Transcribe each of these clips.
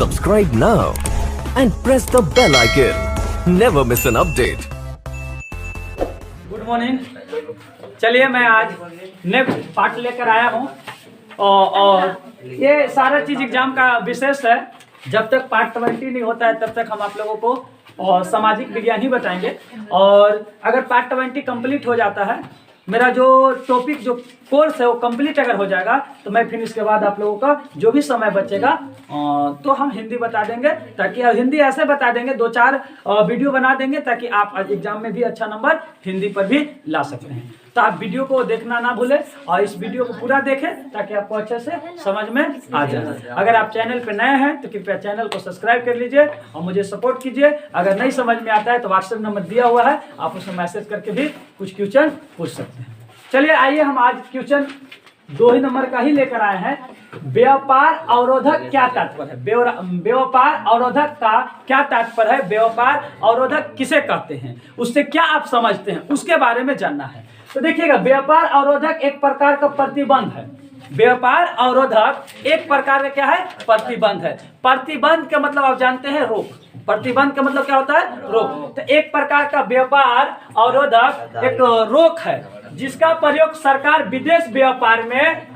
Subscribe now and press the bell icon. Never miss an update. Good morning. चलिए मैं आज next part लेकर आया हूँ और ये सारा चीज़ एग्जाम का विशेष है। जब तक पार्ट 20 नहीं होता है तब तक हम आप लोगों को और सामाजिक विज्ञान ही बताएंगे। और अगर पार्ट 20 कंप्लीट हो जाता है, मेरा जो टॉपिक जो कोर्स है वो कंप्लीट अगर हो जाएगा, तो मैं फिर इसके बाद आप लोगों का जो भी समय बचेगा तो हम हिंदी बता देंगे, ताकि हिंदी ऐसे बता देंगे, 2-4 वीडियो बना देंगे ताकि आप एग्जाम में भी अच्छा नंबर हिंदी पर भी ला सकते हैं। तो आप वीडियो को देखना ना भूलें और इस वीडियो को पूरा देखें ताकि आपको अच्छे से समझ में आ जाए। अगर आप चैनल पर नए हैं तो कृपया चैनल को सब्सक्राइब कर लीजिए और मुझे सपोर्ट कीजिए। अगर नहीं समझ में आता है तो व्हाट्सएप नंबर दिया हुआ है, आप उसमें मैसेज करके भी कुछ क्वेश्चन पूछ सकते हैं। चलिए आइए हम आज क्वेश्चन 2 ही नंबर का ही लेकर आए हैं। व्यापार अवरोधक क्या तात्पर्य है? व्यापार अवरोधक का क्या तात्पर्य है? व्यापार अवरोधक किसे कहते हैं, उससे क्या आप समझते हैं, उसके बारे में जानना है। तो देखिएगा, व्यापार अवरोधक एक प्रकार का प्रतिबंध है। व्यापार अवरोधक एक प्रकार का क्या है? प्रतिबंध है। प्रतिबंध का मतलब आप जानते हैं, रोक। प्रतिबंध का मतलब क्या होता है? रोक। तो एक प्रकार का व्यापार अवरोधक एक रोक है जिसका प्रयोग सरकार विदेश व्यापार में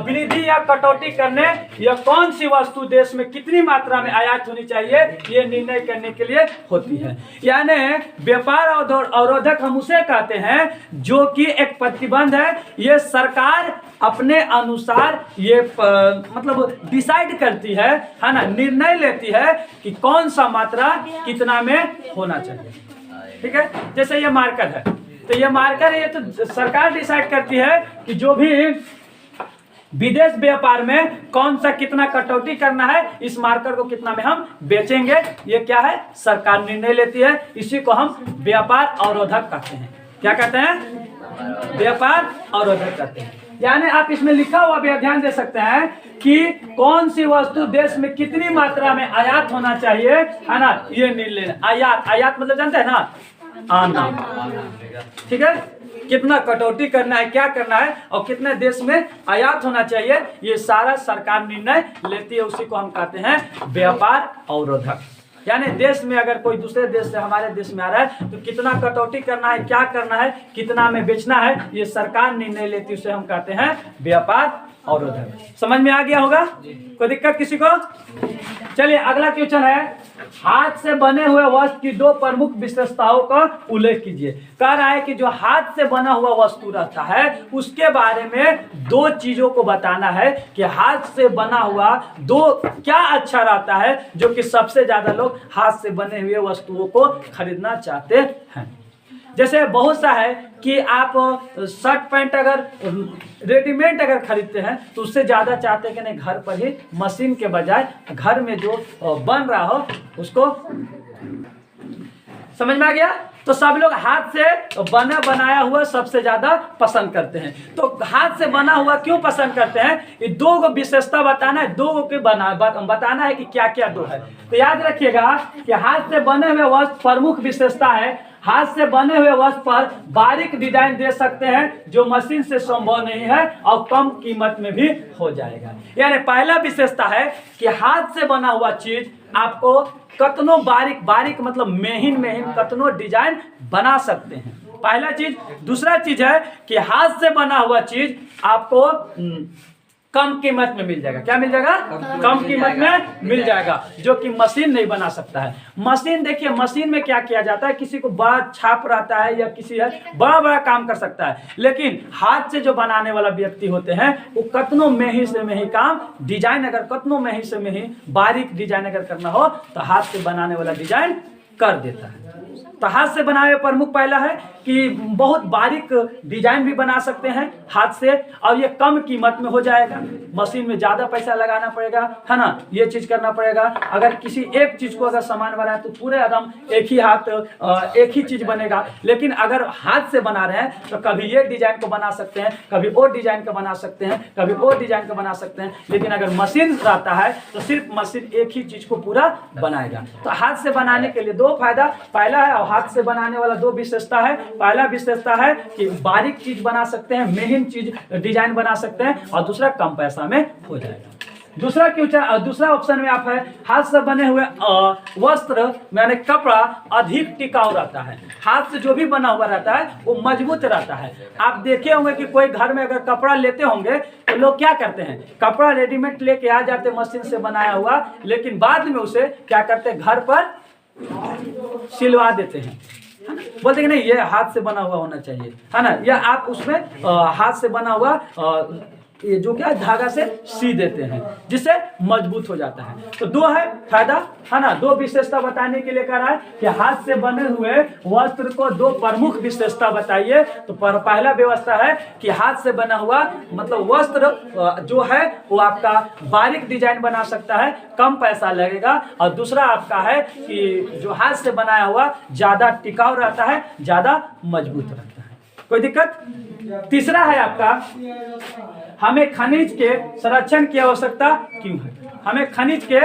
वृद्धि या कटौती करने या कौन सी वस्तु देश में कितनी मात्रा में आयात होनी चाहिए ये निर्णय करने के लिए होती है। यानी व्यापार अवरोधक हम उसे कहते हैं जो कि एक प्रतिबंध है। ये सरकार अपने अनुसार ये मतलब डिसाइड करती है ना, निर्णय लेती है कि कौन सा मात्रा कितना में होना चाहिए। ठीक है, जैसे ये मार्कर है, तो ये मार्कर ये तो सरकार डिसाइड करती है कि जो भी विदेश व्यापार में कौन सा कितना कटौती करना है, इस मार्कर को कितना में हम बेचेंगे, ये क्या है? सरकार निर्णय लेती है। इसी को हम व्यापार अवरोधक कहते हैं। क्या कहते हैं? व्यापार अवरोधक कहते हैं। यानी आप इसमें लिखा हुआ भी ध्यान दे सकते हैं कि कौन सी वस्तु देश में कितनी मात्रा में आयात होना चाहिए, है ना, ये निर्णय। आयात मतलब जानते हैं ना, आना। ठीक है, कितना कटौती करना है, क्या करना है और कितने देश में आयात होना चाहिए, ये सारा सरकार निर्णय लेती है। उसी को हम कहते हैं व्यापार अवरोधक। यानी देश में अगर कोई दूसरे देश से हमारे देश में आ रहा है तो कितना कटौती करना है, क्या करना है, कितना में बेचना है, ये सरकार निर्णय लेती है। उसे हम कहते हैं व्यापार अवरोधक। समझ में आ गया होगा? कोई दिक्कत किसी को? चलिए अगला क्वेश्चन है, हाथ से बने हुए वस्तु की 2 प्रमुख विशेषताओं का उल्लेख कीजिए। कह रहा है कि जो हाथ से बना हुआ वस्तु रहता है उसके बारे में 2 चीजों को बताना है कि हाथ से बना हुआ 2 क्या अच्छा रहता है, जो कि सबसे ज्यादा लोग हाथ से बने हुए वस्तुओं को खरीदना चाहते हैं। जैसे बहुत सा है कि आप शर्ट पैंट अगर रेडीमेड अगर खरीदते हैं तो उससे ज़्यादा चाहते हैं कि नहीं, घर पर ही मशीन के बजाय घर में जो बन रहा हो उसको। समझ में आ गया? तो सब लोग हाथ से बनाया हुआ सबसे ज़्यादा पसंद करते हैं। तो हाथ से बना हुआ क्यों पसंद करते हैं? ये 2 विशेषता बताना है, 2 के बताना है कि क्या क्या 2 है। तो याद रखिएगा कि हाथ से बने हुए वस्तु प्रमुख विशेषता है। हाथ से बने हुए वस्तु पर बारीक डिजाइन दे सकते हैं जो मशीन से संभव नहीं है और कम कीमत में भी हो जाएगा। यानी पहला विशेषता है कि हाथ से बना हुआ चीज आपको कतनो बारीक मतलब महीन कतनो डिजाइन बना सकते हैं, पहला चीज। दूसरा चीज है कि हाथ से बना हुआ चीज आपको कम कीमत में मिल जाएगा। क्या मिल जाएगा? कम कीमत में मिल जाएगा, जो कि मशीन नहीं बना सकता है। मशीन देखिए, मशीन में क्या किया जाता है, किसी को बड़ा छाप रहता है या किसी है बड़ा काम कर सकता है, लेकिन हाथ से जो बनाने वाला व्यक्ति होते हैं वो कतनों में ही काम डिजाइन, अगर कतनों में ही बारीक डिजाइन अगर करना हो तो हाथ से बनाने वाला डिजाइन कर देता है। तो हाथ से बनाए हुए प्रमुख पहला है कि बहुत बारीक डिजाइन भी बना सकते हैं हाथ से, और ये कम कीमत में हो जाएगा। मशीन में ज़्यादा पैसा लगाना पड़ेगा, है ना, ये चीज़ करना पड़ेगा। अगर किसी एक चीज़ को अगर सामान बनाए तो पूरे एकदम एक ही चीज़ बनेगा। लेकिन अगर हाथ से बना रहे हैं तो कभी ये डिजाइन को बना सकते हैं, कभी और डिजाइन को बना सकते हैं, कभी और डिजाइन को बना सकते हैं। लेकिन अगर मशीन रहता है तो सिर्फ मशीन एक ही चीज़ को पूरा बनाएगा। तो हाथ से बनाने के लिए 2 फायदा, पहला है, और हाथ से बनाने वाला 2 विशेषता है। पहला विशेषता है कि बारीक चीज बना सकते हैं, महीन चीज डिजाइन बना सकते हैं, और दूसरा कम पैसा में हो जाएगा। दूसरा ऑप्शन में आप है हाथ से बने हुए वस्त्र यानी कपड़ा अधिक टिकाऊ रहता है। हाथ से जो भी बना हुआ रहता है वो मजबूत रहता है। आप देखे होंगे कि कोई घर में अगर कपड़ा लेते होंगे तो लोग क्या करते हैं, कपड़ा रेडीमेड लेके आ जाते मशीन से बनाया हुआ, लेकिन बाद में उसे क्या करते हैं, घर पर सिलवा देते हैं। बोलते कि नहीं ये हाथ से बना हुआ होना चाहिए, है ना, या आप उसमें हाथ से बना हुआ ये जो क्या धागा से सी देते हैं जिससे मजबूत हो जाता है। तो दो है फायदा, है ना, दो विशेषता बताने के लिए कह रहा है कि हाथ से बने हुए वस्त्र को दो प्रमुख विशेषता बताइए। तो पहला व्यवस्था है कि हाथ से बना हुआ मतलब वस्त्र जो है वो आपका बारीक डिजाइन बना सकता है, कम पैसा लगेगा। और दूसरा आपका है कि जो हाथ से बनाया हुआ ज्यादा टिकाऊ रहता है, ज्यादा मजबूत रहता है। कोई दिक्कत? तीसरा है आपका हमें खनिज के संरक्षण की आवश्यकता क्यों है। हमें खनिज के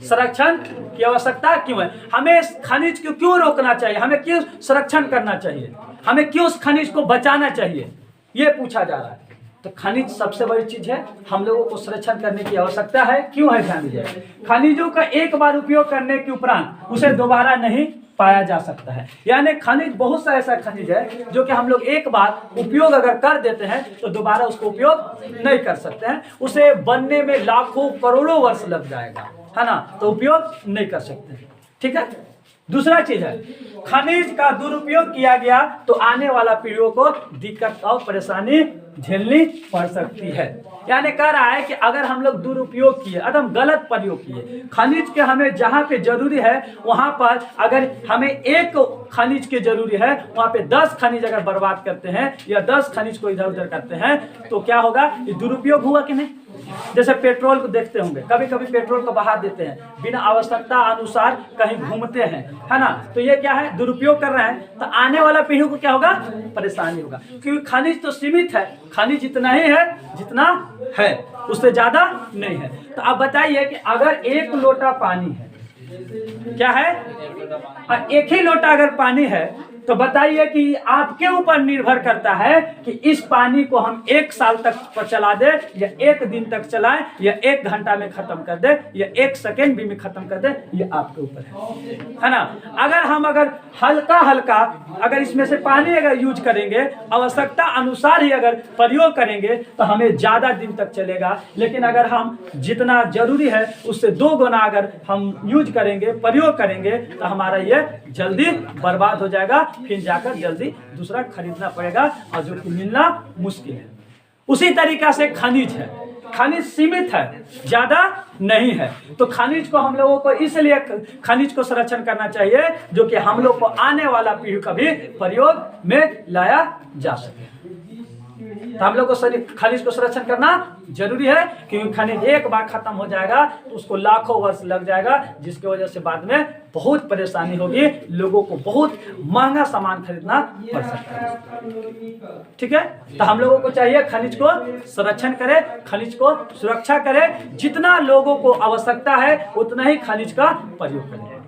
संरक्षण की आवश्यकता क्यों है, हमें खनिज को क्यों रोकना चाहिए, हमें क्यों संरक्षण करना चाहिए, हमें क्यों उस खनिज को बचाना चाहिए, ये पूछा जा रहा है। तो खनिज सबसे बड़ी चीज है, हम लोगों को संरक्षण करने की आवश्यकता है। क्यों है? ध्यान दीजिए, खनिजों का एक बार उपयोग करने के उपरांत उसे दोबारा नहीं पाया जा सकता है। यानी खनिज बहुत सा ऐसा खनिज है जो कि हम लोग एक बार उपयोग अगर कर देते हैं तो दोबारा उसको उपयोग नहीं कर सकते हैं। उसे बनने में लाखों करोड़ों वर्ष लग जाएगा, है ना, तो उपयोग नहीं कर सकते। ठीक है। दूसरा चीज है खनिज का दुरुपयोग किया गया तो आने वाला पीढ़ियों को दिक्कत और परेशानी झेलनी पड़ सकती है। यानी कह रहा है कि अगर हम लोग दुरुपयोग किए, एकदम गलत प्रयोग किए खनिज के, हमें जहाँ पे जरूरी है वहां पर अगर हमें एक खनिज के जरूरी है वहां पे 10 खनिज अगर बर्बाद करते हैं या 10 खनिज को इधर उधर करते हैं तो क्या होगा, ये दुरुपयोग हुआ कि नहीं। जैसे पेट्रोल को देखते होंगे, कभी कभी पेट्रोल को बहा देते हैं, बिना आवश्यकता अनुसार कहीं घूमते हैं, है ना, तो ये क्या है, दुरुपयोग कर रहे हैं। तो आने वाला पीढ़ी को क्या होगा, परेशानी होगा, क्योंकि खनिज तो सीमित है, खनिज इतना ही है जितना है, उससे ज्यादा नहीं है। तो आप बताइए कि अगर 1 लोटा पानी है, क्या है, और 1 ही लोटा अगर पानी है तो बताइए कि आपके ऊपर निर्भर करता है कि इस पानी को हम 1 साल तक चला दे या 1 दिन तक चलाएं या 1 घंटा में खत्म कर दे या 1 सेकेंड भी में खत्म कर दे, ये आपके ऊपर है ना। अगर हल्का अगर इसमें से पानी अगर यूज करेंगे, आवश्यकता अनुसार ही अगर प्रयोग करेंगे तो हमें ज्यादा दिन तक चलेगा। लेकिन अगर हम जितना जरूरी है उससे 2 गुना अगर हम यूज करेंगे, प्रयोग करेंगे तो हमारा ये जल्दी बर्बाद हो जाएगा, फिर जाकर जल्दी दूसरा खरीदना पड़ेगा और जो कि मिलना मुश्किल है। उसी तरीका से खनिज है, खनिज सीमित है, ज्यादा नहीं है। तो खनिज को हम लोगों को इसलिए खनिज को संरक्षण करना चाहिए जो कि हम लोग को आने वाला पीढ़ी का भी प्रयोग में लाया जा सके। तो हम लोग को खनिज को संरक्षण करना जरूरी है, क्योंकि खनिज एक बार खत्म हो जाएगा तो उसको लाखों वर्ष लग जाएगा, जिसकी वजह से बाद में बहुत परेशानी होगी, लोगों को बहुत महंगा सामान खरीदना पड़ सकता है। ठीक है। तो हम लोगों को चाहिए खनिज को संरक्षण करें, खनिज को सुरक्षा करें, जितना लोगों को आवश्यकता है उतना ही खनिज का प्रयोग करें।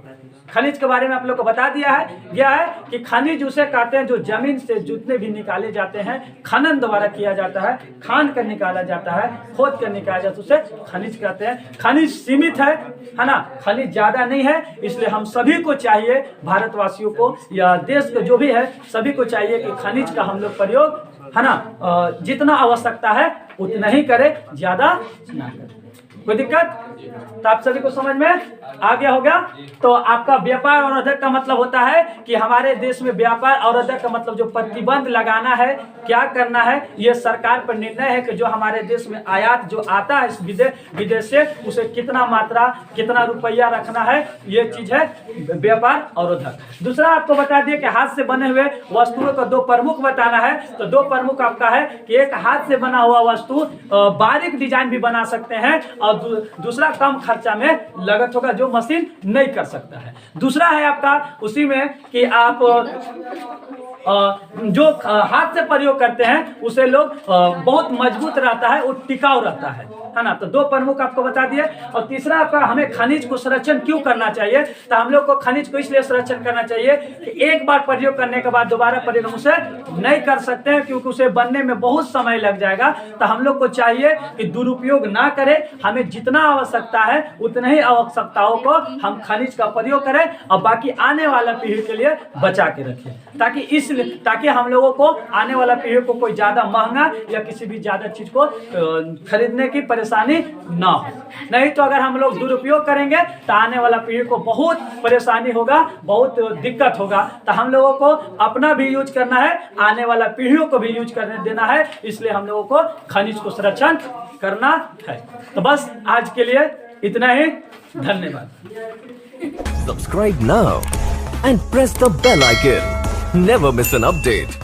खनिज के बारे में आप लोग को बता दिया है यह है कि खनिज उसे कहते हैं जो जमीन से जितने भी निकाले जाते हैं, खनन द्वारा किया जाता है, खान कर निकाला जाता है, खोद कर निकाला जाता है, उसे खनिज कहते हैं। खनिज सीमित है ना, खनिज ज्यादा नहीं है, इसलिए हम सभी को चाहिए, भारतवासियों को या देश के जो भी है सभी को चाहिए कि खनिज का हम लोग प्रयोग, है ना, जितना आवश्यकता है उतना ही करें, ज्यादा ना करें। कोई दिक्कत? तो आप सभी को समझ में आ गया होगा। तो आपका व्यापार अवरोधक का मतलब होता है कि हमारे देश में व्यापार अवरोधक का मतलब जो प्रतिबंध लगाना है, क्या करना है, ये सरकार पर निर्णय है कि जो हमारे देश में आयात जो आता है विदेश से, उसे कितना मात्रा, कितना रुपया रखना है, ये चीज है व्यापार अवरोधक। दूसरा आपको बता दिए कि हाथ से बने हुए वस्तुओं को 2 प्रमुख बताना है। तो 2 प्रमुख आपका है कि एक हाथ से बना हुआ वस्तु बारीक डिजाइन भी बना सकते हैं और दूसरा कम खर्चा में लागत होगा जो मशीन नहीं कर सकता है। दूसरा है आपका उसी में कि आप जो हाथ से प्रयोग करते हैं उसे लोग बहुत मजबूत रहता है, वो टिकाऊ रहता है। है ना। तो दो प्रमुख आपको बता दिए। और तीसरा आपका, हमें खनिज को संरक्षण क्यों करना चाहिए। तो हम लोग को खनिज को इसलिए संरक्षण करना चाहिए कि एक बार प्रयोग करने के बाद दोबारा प्रयोग हम उसे नहीं कर सकते हैं, क्योंकि उसे बनने में बहुत समय लग जाएगा। तो हम लोग को चाहिए कि दुरुपयोग ना करें, हमें जितना आवश्यकता है उतने ही आवश्यकताओं को हम खनिज का प्रयोग करें और बाकी आने वाला पीढ़ी के लिए बचा के रखें, ताकि हम लोगों को आने वाला पीढ़ी को कोई ज्यादा महंगा या किसी भी ज्यादा चीज को खरीदने की परेशानी ना हो। नहीं तो अगर हम लोग दुरुपयोग करेंगे तो आने वाला पीढ़ी को बहुत परेशानी होगा, बहुत दिक्कत होगा। तो हम लोगों को अपना भी यूज करना है, आने वाला पीढ़ियों को भी यूज करने देना है, इसलिए हम लोगों को खनिज को संरक्षण करना है। तो बस आज के लिए इतना ही, धन्यवाद। Subscribe now and press the bell icon. Never miss an update.